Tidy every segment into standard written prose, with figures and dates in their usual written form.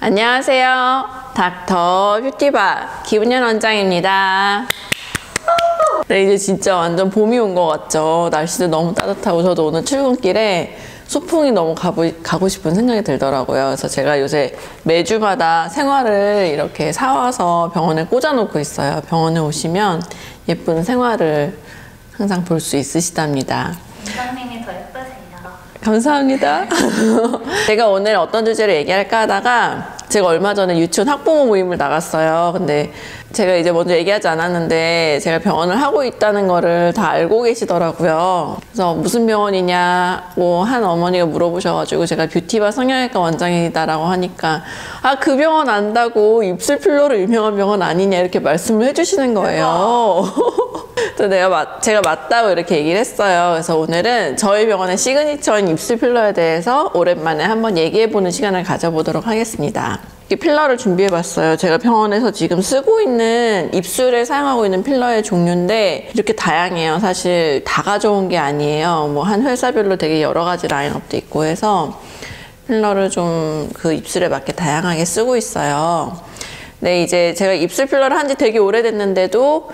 안녕하세요. 닥터 뷰티바 김은현 원장입니다. 네, 이제 진짜 완전 봄이 온 것 같죠? 날씨도 너무 따뜻하고 저도 오늘 출근길에 소풍이 너무 가고 싶은 생각이 들더라고요. 그래서 제가 요새 매주마다 생화를 이렇게 사와서 병원에 꽂아놓고 있어요. 병원에 오시면 예쁜 생화를 항상 볼 수 있으시답니다. 원장님이 더 예쁘세요. 감사합니다. 제가 오늘 어떤 주제로 얘기할까 하다가 제가 얼마 전에 유치원 학부모 모임을 나갔어요. 근데 제가 이제 먼저 얘기하지 않았는데 제가 병원을 하고 있다는 거를 다 알고 계시더라고요. 그래서 무슨 병원이냐 뭐 한 어머니가 물어보셔가지고 제가 뷰티바 성형외과 원장이다라고 하니까 아, 그 병원 안다고 입술 필러로 유명한 병원 아니냐 이렇게 말씀을 해주시는 거예요. 그래서 제가 맞다고 이렇게 얘기를 했어요. 그래서 오늘은 저희 병원의 시그니처인 입술 필러에 대해서 오랜만에 한번 얘기해보는 시간을 가져보도록 하겠습니다. 이 필러를 준비해봤어요. 제가 병원에서 지금 쓰고 있는 입술에 사용하고 있는 필러의 종류인데 이렇게 다양해요. 사실 다 가져온 게 아니에요. 뭐 한 회사별로 되게 여러 가지 라인업도 있고 해서 필러를 좀 그 입술에 맞게 다양하게 쓰고 있어요. 네, 이제 제가 입술 필러를 한 지 되게 오래됐는데도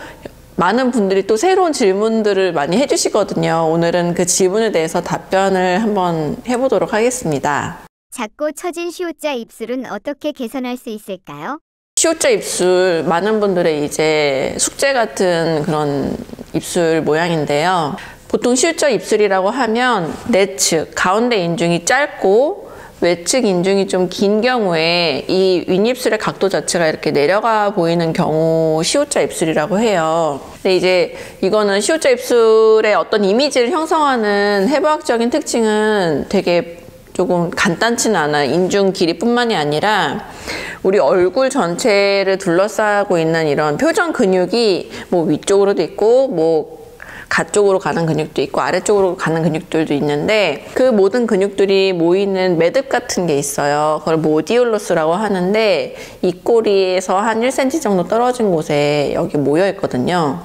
많은 분들이 또 새로운 질문들을 많이 해주시거든요. 오늘은 그 질문에 대해서 답변을 한번 해보도록 하겠습니다. 작고 처진 C자 입술은 어떻게 개선할 수 있을까요? C자 입술, 많은 분들의 이제 숙제 같은 그런 입술 모양인데요. 보통 C자 입술이라고 하면 내측, 가운데 인중이 짧고 외측 인중이 좀 긴 경우에 이 윗입술의 각도 자체가 이렇게 내려가 보이는 경우 C자 입술이라고 해요. 근데 이제 이거는 C자 입술의 어떤 이미지를 형성하는 해부학적인 특징은 되게 조금 간단치는 않아요. 인중 길이뿐만이 아니라 우리 얼굴 전체를 둘러싸고 있는 이런 표정 근육이 뭐 위쪽으로도 있고 뭐 가쪽으로 가는 근육도 있고 아래쪽으로 가는 근육들도 있는데 그 모든 근육들이 모이는 매듭 같은 게 있어요. 그걸 모디올러스라고 하는데 입꼬리에서 한 1cm 정도 떨어진 곳에 여기 모여 있거든요.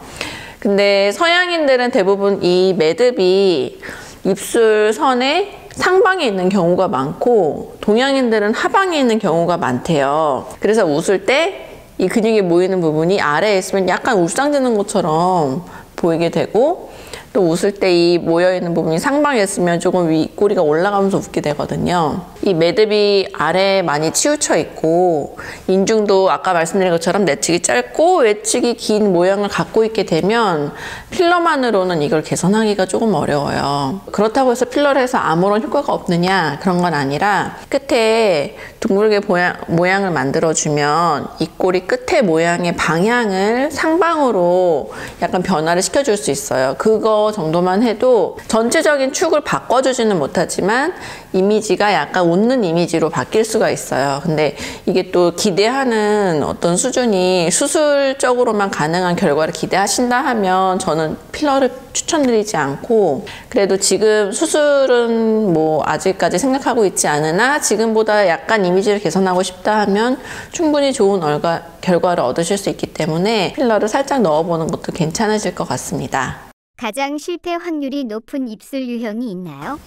근데 서양인들은 대부분 이 매듭이 입술 선에 상방에 있는 경우가 많고 동양인들은 하방에 있는 경우가 많대요. 그래서 웃을 때 이 근육이 모이는 부분이 아래에 있으면 약간 울상지는 것처럼 보이게 되고 또 웃을 때 이 모여있는 부분이 상방에 있으면 조금 윗꼬리가 올라가면서 웃게 되거든요. 이 매듭이 아래에 많이 치우쳐 있고 인중도 아까 말씀드린 것처럼 내측이 짧고 외측이 긴 모양을 갖고 있게 되면 필러만으로는 이걸 개선하기가 조금 어려워요. 그렇다고 해서 필러를 해서 아무런 효과가 없느냐 그런 건 아니라 끝에 둥글게 모양을 만들어주면 입꼬리 끝에 모양의 방향을 상방으로 약간 변화를 시켜줄 수 있어요. 그거 정도만 해도 전체적인 축을 바꿔주지는 못하지만 이미지가 약간 웃는 이미지로 바뀔 수가 있어요. 근데 이게 또 기대하는 어떤 수준이 수술적으로만 가능한 결과를 기대하신다 하면 저는 필러를 추천드리지 않고 그래도 지금 수술은 뭐 아직까지 생각하고 있지 않으나 지금보다 약간 이미지를 개선하고 싶다 하면 충분히 좋은 결과를 얻으실 수 있기 때문에 필러를 살짝 넣어보는 것도 괜찮으실 것 같습니다. 가장 실패 확률이 높은 입술 유형이 있나요?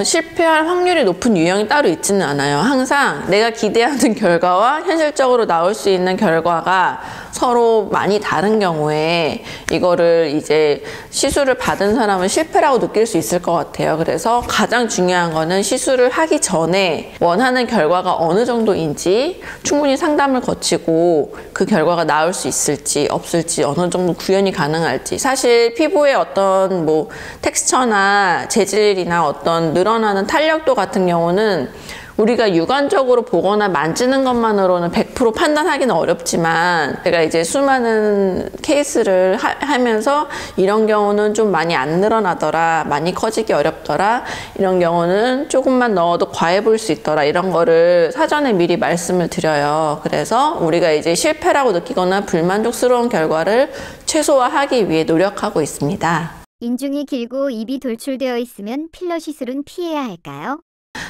실패할 확률이 높은 유형이 따로 있지는 않아요. 항상 내가 기대하는 결과와 현실적으로 나올 수 있는 결과가 서로 많이 다른 경우에 이거를 이제 시술을 받은 사람은 실패라고 느낄 수 있을 것 같아요. 그래서 가장 중요한 거는 시술을 하기 전에 원하는 결과가 어느 정도인지 충분히 상담을 거치고 그 결과가 나올 수 있을지 없을지 어느 정도 구현이 가능할지 사실 피부에 어떤 뭐 텍스처나 재질이나 어떤 늘어나는 탄력도 같은 경우는 우리가 육안적으로 보거나 만지는 것만으로는 100% 판단하기는 어렵지만 제가 이제 수많은 케이스를 하면서 이런 경우는 좀 많이 안 늘어나더라, 많이 커지기 어렵더라, 이런 경우는 조금만 넣어도 과해 보일 수 있더라, 이런 거를 사전에 미리 말씀을 드려요. 그래서 우리가 이제 실패라고 느끼거나 불만족스러운 결과를 최소화하기 위해 노력하고 있습니다. 인중이 길고 입이 돌출되어 있으면 필러 시술은 피해야 할까요?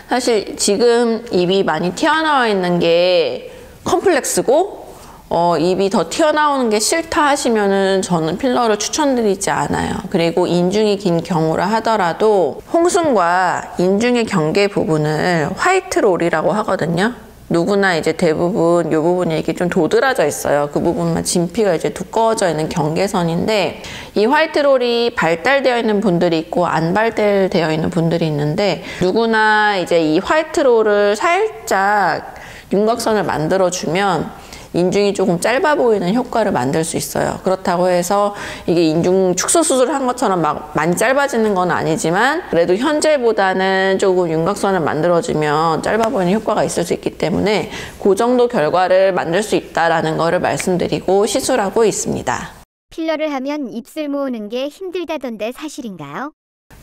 사실 지금 입이 많이 튀어나와 있는 게 컴플렉스고 입이 더 튀어나오는 게 싫다 하시면은 저는 필러를 추천드리지 않아요. 그리고 인중이 긴 경우라 하더라도 홍순과 인중의 경계 부분을 화이트 롤이라고 하거든요. 누구나 이제 대부분 이 부분이 이렇게 좀 도드라져 있어요. 그 부분만 진피가 이제 두꺼워져 있는 경계선인데, 이 화이트롤이 발달되어 있는 분들이 있고 안 발달되어 있는 분들이 있는데, 누구나 이제 이 화이트롤을 살짝 윤곽선을 만들어주면 인중이 조금 짧아 보이는 효과를 만들 수 있어요. 그렇다고 해서 이게 인중 축소 수술을 한 것처럼 막 많이 짧아지는 건 아니지만, 그래도 현재보다는 조금 윤곽선을 만들어주면 짧아 보이는 효과가 있을 수 있기 때문에 그 정도 결과를 만들 수 있다라는 거를 말씀드리고 시술하고 있습니다. 필러를 하면 입술 모으는 게 힘들다던데 사실인가요?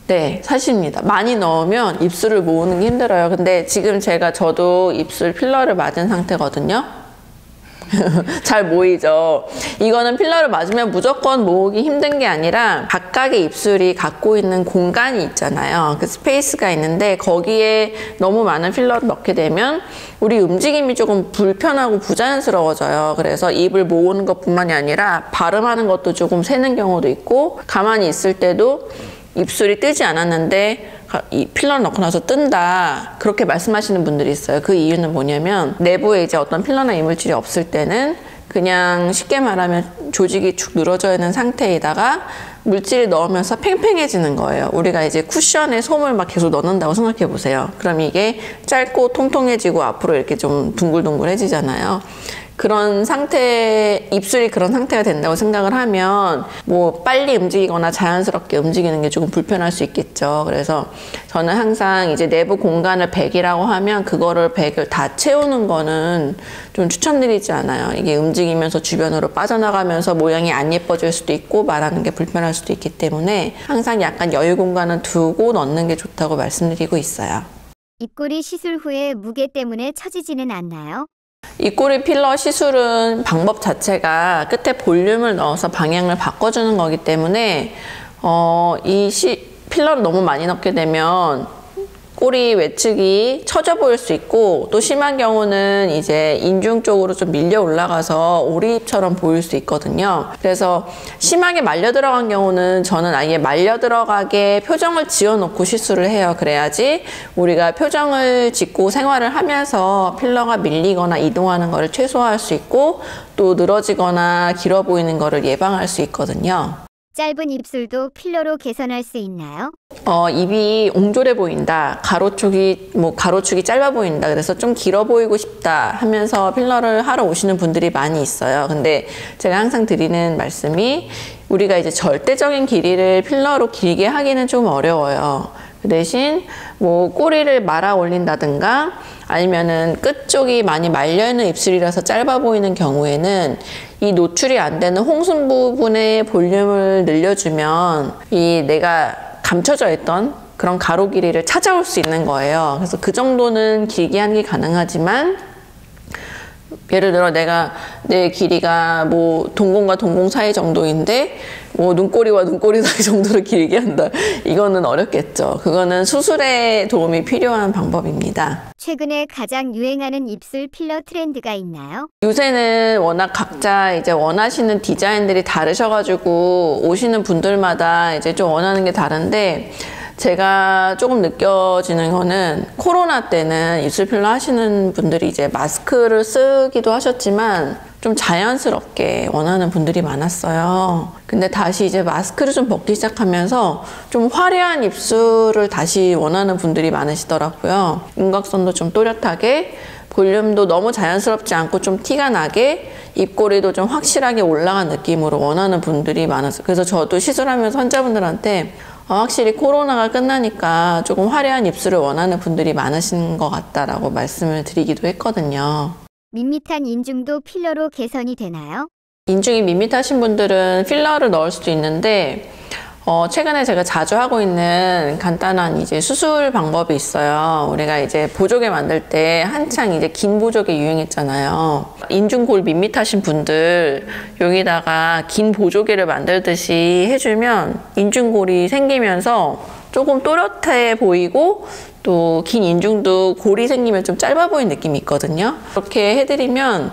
네, 사실입니다. 많이 넣으면 입술을 모으는 게 힘들어요. 근데 지금 저도 입술 필러를 맞은 상태거든요. 잘 모이죠. 이거는 필러를 맞으면 무조건 모으기 힘든 게 아니라 각각의 입술이 갖고 있는 공간이 있잖아요. 그 스페이스가 있는데 거기에 너무 많은 필러를 넣게 되면 우리 움직임이 조금 불편하고 부자연스러워져요. 그래서 입을 모으는 것뿐만이 아니라 발음하는 것도 조금 새는 경우도 있고, 가만히 있을 때도 입술이 뜨지 않았는데 이 필러를 넣고 나서 뜬다, 그렇게 말씀하시는 분들이 있어요. 그 이유는 뭐냐면, 내부에 이제 어떤 필러나 이물질이 없을 때는 그냥 쉽게 말하면 조직이 축 늘어져 있는 상태에다가 물질을 넣으면서 팽팽해지는 거예요. 우리가 이제 쿠션에 솜을 막 계속 넣는다고 생각해 보세요. 그럼 이게 짧고 통통해지고 앞으로 이렇게 좀 둥글둥글해지잖아요. 그런 상태, 입술이 그런 상태가 된다고 생각을 하면 뭐 빨리 움직이거나 자연스럽게 움직이는 게 조금 불편할 수 있겠죠. 그래서 저는 항상 이제 내부 공간을 100이라고 하면 그거를 100을 다 채우는 거는 좀 추천드리지 않아요. 이게 움직이면서 주변으로 빠져나가면서 모양이 안 예뻐질 수도 있고 말하는 게 불편할 수도 있기 때문에 항상 약간 여유 공간을 두고 넣는 게 좋다고 말씀드리고 있어요. 입꼬리 시술 후에 무게 때문에 처지지는 않나요? 입꼬리 필러 시술은 방법 자체가 끝에 볼륨을 넣어서 방향을 바꿔주는 거기 때문에 필러를 너무 많이 넣게 되면 꼬리 외측이 처져 보일 수 있고, 또 심한 경우는 이제 인중 쪽으로 좀 밀려 올라가서 오리입처럼 보일 수 있거든요. 그래서 심하게 말려 들어간 경우는 저는 아예 말려 들어가게 표정을 지어놓고 시술을 해요. 그래야지 우리가 표정을 짓고 생활을 하면서 필러가 밀리거나 이동하는 거를 최소화할 수 있고, 또 늘어지거나 길어 보이는 거를 예방할 수 있거든요. 짧은 입술도 필러로 개선할 수 있나요? 입이 옹졸해 보인다, 가로축이 짧아 보인다, 그래서 좀 길어 보이고 싶다 하면서 필러를 하러 오시는 분들이 많이 있어요. 근데 제가 항상 드리는 말씀이, 우리가 이제 절대적인 길이를 필러로 길게 하기는 좀 어려워요. 그 대신 뭐 꼬리를 말아 올린다든가 아니면은 끝쪽이 많이 말려있는 입술이라서 짧아 보이는 경우에는 이 노출이 안 되는 홍순 부분의 볼륨을 늘려주면 이 내가 감춰져 있던 그런 가로 길이를 찾아올 수 있는 거예요. 그래서 그 정도는 길게 하는 게 가능하지만, 예를 들어 내 길이가 뭐 동공과 동공 사이 정도인데 뭐 눈꼬리와 눈꼬리 사이 정도로 길게 한다, 이거는 어렵겠죠. 그거는 수술에 도움이 필요한 방법입니다. 최근에 가장 유행하는 입술 필러 트렌드가 있나요? 요새는 워낙 각자 이제 원하시는 디자인들이 다르셔가지고 오시는 분들마다 이제 좀 원하는 게 다른데, 제가 조금 느껴지는 거는, 코로나 때는 입술 필러 하시는 분들이 이제 마스크를 쓰기도 하셨지만 좀 자연스럽게 원하는 분들이 많았어요. 근데 다시 이제 마스크를 좀 벗기 시작하면서 좀 화려한 입술을 다시 원하는 분들이 많으시더라고요. 윤곽선도 좀 또렷하게, 볼륨도 너무 자연스럽지 않고 좀 티가 나게, 입꼬리도 좀 확실하게 올라간 느낌으로 원하는 분들이 많았어요. 그래서 저도 시술하면서 환자분들한테 확실히 코로나가 끝나니까 조금 화려한 입술을 원하는 분들이 많으신 것 같다라고 말씀을 드리기도 했거든요. 밋밋한 인중도 필러로 개선이 되나요? 인중이 밋밋하신 분들은 필러를 넣을 수도 있는데, 최근에 제가 자주 하고 있는 간단한 이제 수술 방법이 있어요. 우리가 이제 보조개 만들 때 한창 이제 긴 보조개 유행했잖아요. 인중골 밋밋하신 분들 여기다가 긴 보조개를 만들듯이 해주면 인중골이 생기면서 조금 또렷해 보이고, 또 긴 인중도 골이 생기면 좀 짧아 보이는 느낌이 있거든요. 그렇게 해드리면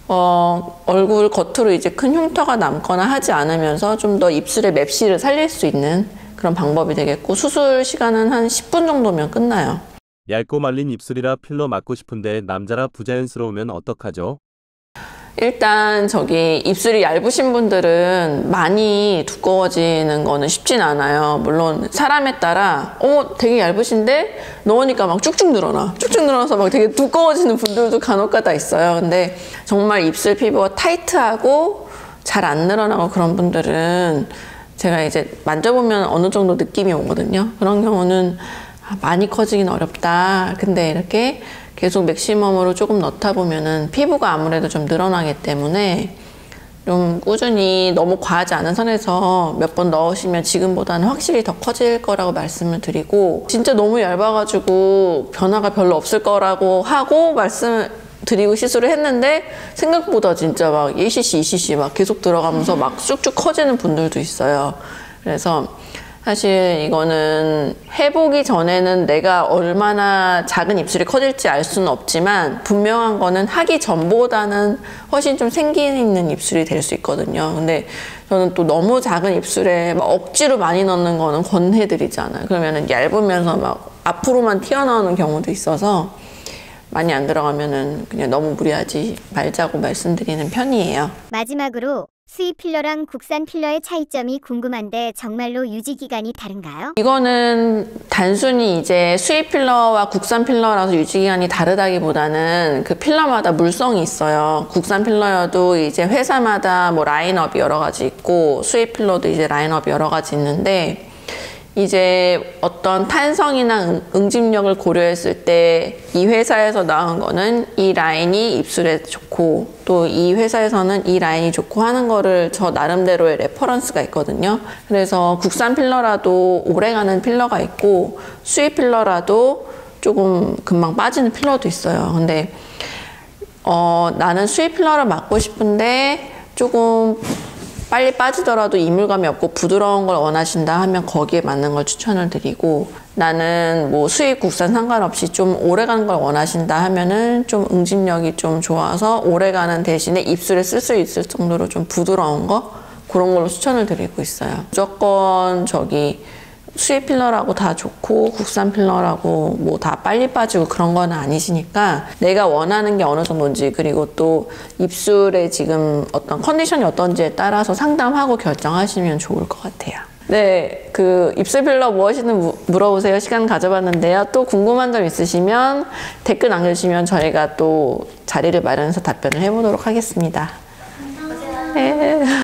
얼굴 겉으로 이제 큰 흉터가 남거나 하지 않으면서 좀 더 입술의 맵시를 살릴 수 있는 그런 방법이 되겠고, 수술 시간은 한 10분 정도면 끝나요. 얇고 말린 입술이라 필러 맞고 싶은데 남자라 부자연스러우면 어떡하죠? 일단 저기 입술이 얇으신 분들은 많이 두꺼워지는 거는 쉽진 않아요. 물론 사람에 따라 되게 얇으신데 넣으니까 막 쭉쭉 늘어나. 쭉쭉 늘어나서 막 되게 두꺼워지는 분들도 간혹가다 있어요. 근데 정말 입술 피부가 타이트하고 잘 안 늘어나고 그런 분들은 제가 이제 만져보면 어느 정도 느낌이 오거든요. 그런 경우는 많이 커지긴 어렵다. 근데 이렇게 계속 맥시멈으로 조금 넣다 보면은 피부가 아무래도 좀 늘어나기 때문에 좀 꾸준히 너무 과하지 않은 선에서 몇 번 넣으시면 지금보다는 확실히 더 커질 거라고 말씀을 드리고, 진짜 너무 얇아가지고 변화가 별로 없을 거라고 하고 말씀을 드리고 시술을 했는데 생각보다 진짜 막 1cc, 2cc 막 계속 들어가면서 막 쭉쭉 커지는 분들도 있어요. 그래서 사실 이거는 해보기 전에는 내가 얼마나 작은 입술이 커질지 알 수는 없지만 분명한 거는 하기 전보다는 훨씬 좀 생기 있는 입술이 될 수 있거든요. 근데 저는 또 너무 작은 입술에 막 억지로 많이 넣는 거는 권해드리지 않아요. 그러면은 얇으면서 막 앞으로만 튀어나오는 경우도 있어서 많이 안 들어가면은 그냥 너무 무리하지 말자고 말씀드리는 편이에요. 마지막으로 수입 필러랑 국산 필러의 차이점이 궁금한데 정말로 유지 기간이 다른가요? 이거는 단순히 이제 수입 필러와 국산 필러라서 유지 기간이 다르다기보다는 그 필러마다 물성이 있어요. 국산 필러여도 이제 회사마다 뭐 라인업이 여러 가지 있고 수입 필러도 이제 라인업이 여러 가지 있는데, 이제 어떤 탄성이나 응집력을 고려했을 때 이 회사에서 나온 거는 이 라인이 입술에 좋고 또 이 회사에서는 이 라인이 좋고 하는 거를 저 나름대로의 레퍼런스가 있거든요. 그래서 국산 필러라도 오래가는 필러가 있고 수입 필러라도 조금 금방 빠지는 필러도 있어요. 근데 나는 수입 필러를 맞고 싶은데 조금 빨리 빠지더라도 이물감이 없고 부드러운 걸 원하신다 하면 거기에 맞는 걸 추천을 드리고, 나는 뭐 수입 국산 상관없이 좀 오래가는 걸 원하신다 하면은 좀 응집력이 좀 좋아서 오래가는 대신에 입술에 쓸 수 있을 정도로 좀 부드러운 거, 그런 걸로 추천을 드리고 있어요. 무조건 저기 수입 필러라고 다 좋고 국산 필러라고 뭐 다 빨리 빠지고 그런 건 아니시니까 내가 원하는 게 어느 정도인지, 그리고 또 입술에 지금 어떤 컨디션이 어떤지에 따라서 상담하고 결정하시면 좋을 것 같아요. 네, 그 입술 필러 무엇이든 물어보세요. 시간 가져봤는데요. 또 궁금한 점 있으시면 댓글 남겨주시면 저희가 또 자리를 마련해서 답변을 해보도록 하겠습니다. 네.